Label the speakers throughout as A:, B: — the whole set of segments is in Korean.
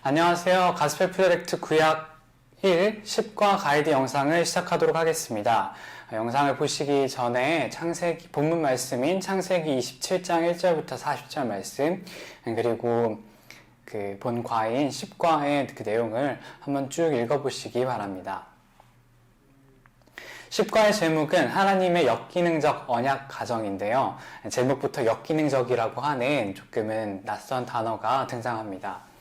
A: 안녕하세요. 가스펠 프로젝트 구약 1 10과 가이드 영상을 시작하도록 하겠습니다. 영상을 보시기 전에 창세기 본문 말씀인 창세기 27장 1절부터 40절 말씀, 그리고 그 본과인 10과의 그 내용을 한번 쭉 읽어보시기 바랍니다. 10과의 제목은 하나님의 역기능적 언약 가정인데요. 제목부터 역기능적이라고 하는 조금은 낯선 단어가 등장합니다.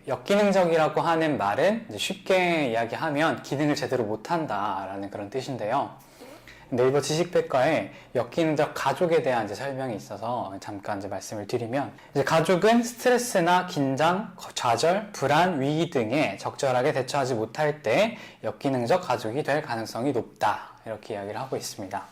A: 역기능적이라고 하는 말은 쉽게 이야기하면 기능을 제대로 못한다 라는 그런 뜻인데요. 네이버 지식백과에 역기능적 가족에 대한 설명이 있어서 잠깐 말씀을 드리면, 가족은 스트레스나 긴장, 좌절, 불안, 위기 등에 적절하게 대처하지 못할 때 역기능적 가족이 될 가능성이 높다, 이렇게 이야기를 하고 있습니다.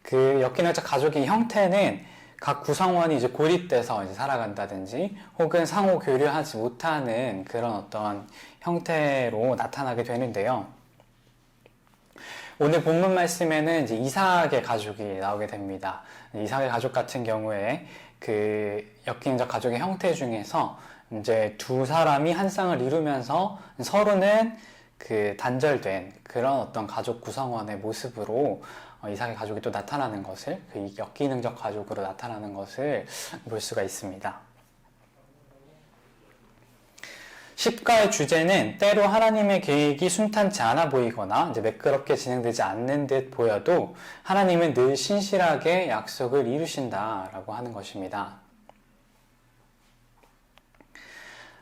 A: 그 역기능적 가족의 형태는 각 구성원이 고립돼서 살아간다든지 혹은 상호 교류하지 못하는 그런 어떤 형태로 나타나게 되는데요. 오늘 본문 말씀에는 이삭의 가족이 나오게 됩니다. 이삭의 가족 같은 경우에 그 역기능적 가족의 형태 중에서 두 사람이 한 쌍을 이루면서 서로는 그 단절된 그런 어떤 가족 구성원의 모습으로 이삭의 가족이 또 나타나는 것을, 그 역기능적 가족으로 나타나는 것을 볼 수가 있습니다. 10가의 주제는 때로 하나님의 계획이 순탄치 않아 보이거나 매끄럽게 진행되지 않는 듯 보여도 하나님은 늘 신실하게 약속을 이루신다라고 하는 것입니다.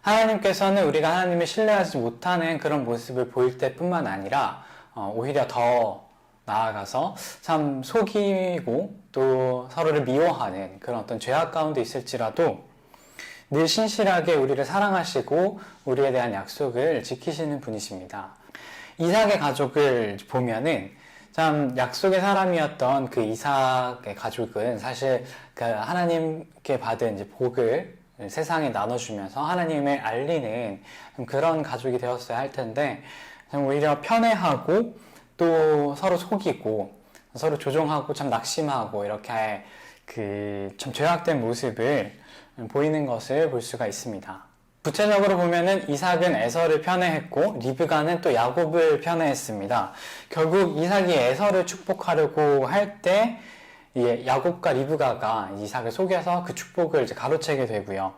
A: 하나님께서는 우리가 하나님을 신뢰하지 못하는 그런 모습을 보일 때뿐만 아니라 오히려 더 나아가서 참 속이고 또 서로를 미워하는 그런 어떤 죄악 가운데 있을지라도 늘 신실하게 우리를 사랑하시고 우리에 대한 약속을 지키시는 분이십니다. 이삭의 가족을 보면은 참 약속의 사람이었던 그 이삭의 가족은 사실 그 하나님께 받은 복을 세상에 나눠주면서 하나님을 알리는 그런 가족이 되었어야 할 텐데, 오히려 편애하고 또 서로 속이고 서로 조종하고 참 낙심하고 이렇게 참 죄악된 모습을 보이는 것을 볼 수가 있습니다. 구체적으로 보면은 이삭은 에서를 편애했고 리브가는 또 야곱을 편애했습니다. 결국 이삭이 에서를 축복하려고 할 때 야곱과 리브가가 이삭을 속여서 그 축복을 가로채게 되고요.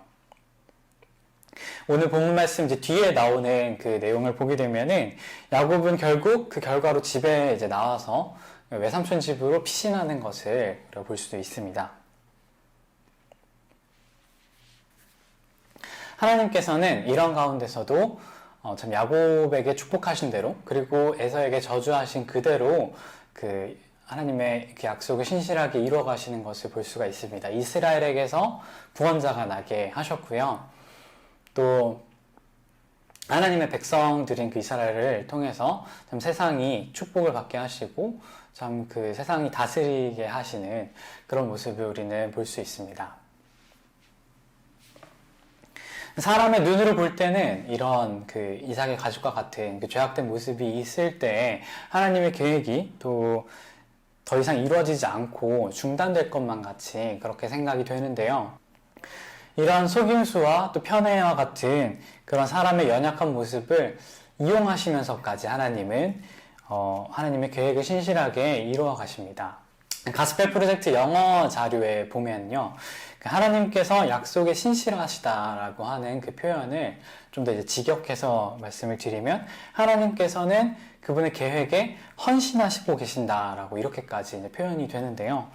A: 오늘 본문 말씀 뒤에 나오는 그 내용을 보게 되면은 야곱은 결국 그 결과로 집에 나와서 외삼촌 집으로 피신하는 것을 볼 수도 있습니다. 하나님께서는 이런 가운데서도 참 야곱에게 축복하신 대로, 그리고 에서에게 저주하신 그대로 그 하나님의 그 약속을 신실하게 이루어 가시는 것을 볼 수가 있습니다. 이스라엘에게서 구원자가 나게 하셨고요. 또 하나님의 백성들인 그 이스라엘을 통해서 참 세상이 축복을 받게 하시고 참 그 세상이 다스리게 하시는 그런 모습을 우리는 볼 수 있습니다. 사람의 눈으로 볼 때는 이런 그 이삭의 가족과 같은 그 죄악된 모습이 있을 때 하나님의 계획이 또 더 이상 이루어지지 않고 중단될 것만 같이 그렇게 생각이 되는데요. 이러한 속임수와 또 편애와 같은 그런 사람의 연약한 모습을 이용하시면서까지 하나님은 하나님의 계획을 신실하게 이루어 가십니다. 가스펠 프로젝트 영어 자료에 보면요, 하나님께서 약속에 신실하시다라고 하는 그 표현을 좀 더 직역해서 말씀을 드리면, 하나님께서는 그분의 계획에 헌신하시고 계신다라고 이렇게까지 표현이 되는데요.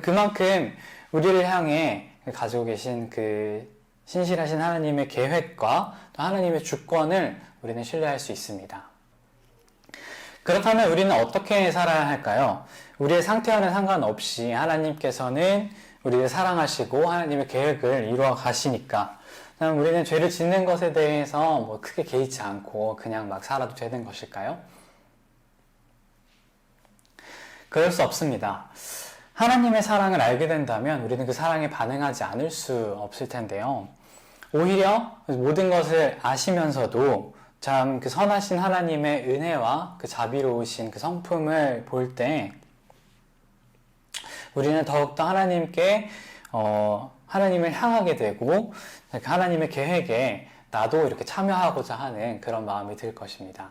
A: 그만큼 우리를 향해 가지고 계신 그 신실하신 하나님의 계획과 또 하나님의 주권을 우리는 신뢰할 수 있습니다. 그렇다면 우리는 어떻게 살아야 할까요? 우리의 상태와는 상관없이 하나님께서는 우리를 사랑하시고 하나님의 계획을 이루어 가시니까 우리는 죄를 짓는 것에 대해서 크게 개의치 않고 그냥 막 살아도 되는 것일까요? 그럴 수 없습니다. 하나님의 사랑을 알게 된다면 우리는 그 사랑에 반응하지 않을 수 없을 텐데요. 오히려 모든 것을 아시면서도 참 그 선하신 하나님의 은혜와 그 자비로우신 그 성품을 볼 때 우리는 더욱더 하나님께 하나님을 향하게 되고 하나님의 계획에 나도 이렇게 참여하고자 하는 그런 마음이 들 것입니다.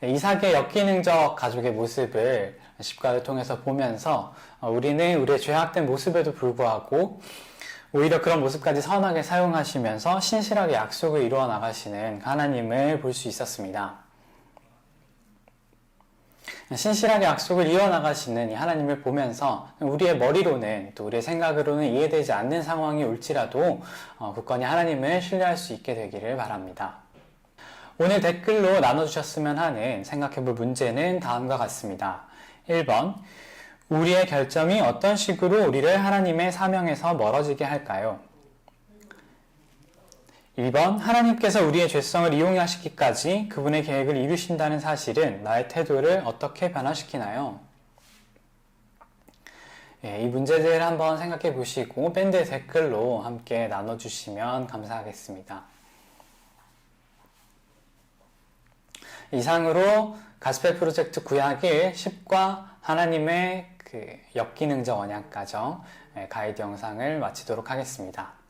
A: 이삭의 역기능적 가족의 모습을 십가를 통해서 보면서 우리는 우리의 죄악된 모습에도 불구하고 오히려 그런 모습까지 선하게 사용하시면서 신실하게 약속을 이루어 나가시는 하나님을 볼 수 있었습니다. 신실하게 약속을 이어나가시는 이 하나님을 보면서 우리의 머리로는 또 우리의 생각으로는 이해되지 않는 상황이 올지라도 굳건히 하나님을 신뢰할 수 있게 되기를 바랍니다. 오늘 댓글로 나눠주셨으면 하는 생각해볼 문제는 다음과 같습니다. 1번, 우리의 결정이 어떤 식으로 우리를 하나님의 사명에서 멀어지게 할까요? 2번, 하나님께서 우리의 죄성을 이용하시기까지 그분의 계획을 이루신다는 사실은 나의 태도를 어떻게 변화시키나요? 이 문제들을 한번 생각해 보시고 밴드 댓글로 함께 나눠주시면 감사하겠습니다. 이상으로 가스펠 프로젝트 구약1 10과 하나님의 그 역기능적 언약 가정 가이드 영상을 마치도록 하겠습니다.